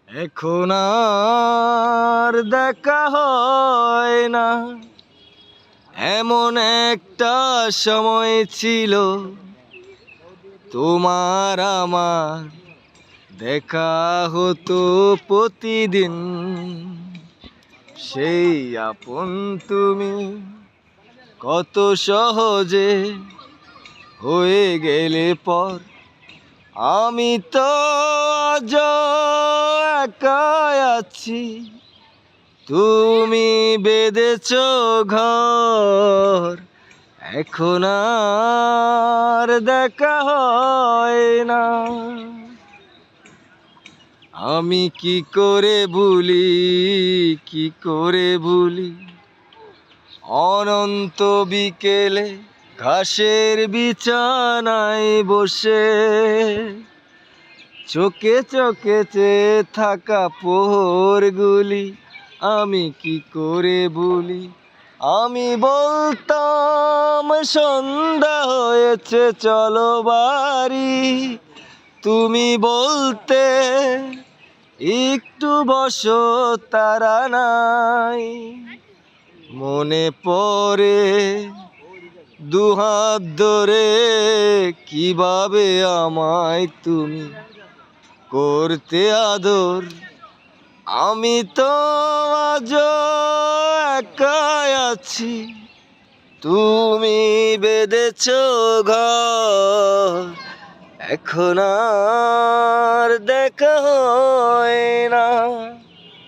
এখন আর দেখা হয় না। এমন একটা সময় ছিল তোমার আমার দেখা হতো প্রতিদিন। সেই আপন তুমি কত সহজে হয়ে গেলে পর। আমি তো আজ একাই আছি, তুমি বেঁধেছ ঘর। এখন আর দেখা হয় না। আমি কি করে ভুলি, কি করে ভুলি অনন্ত বিকেলে ঘাসের বিছানায় বসে চোখে চোখে চেয়ে থাকা প্রহরগুলি। আমি কি করে ভুলি। আমি বলতাম সন্ধ্যা হয়েছে চলো বাড়ি, তুমি বলতে একটু বসো তারা নাই। মনে পড়ে দুহাত ধরে কিভাবে আমায় তুমি করতে আদর। আমি তো আজ একাই আছি, তুমি বেঁধেছ ঘর। এখন আর দেখা হয় না।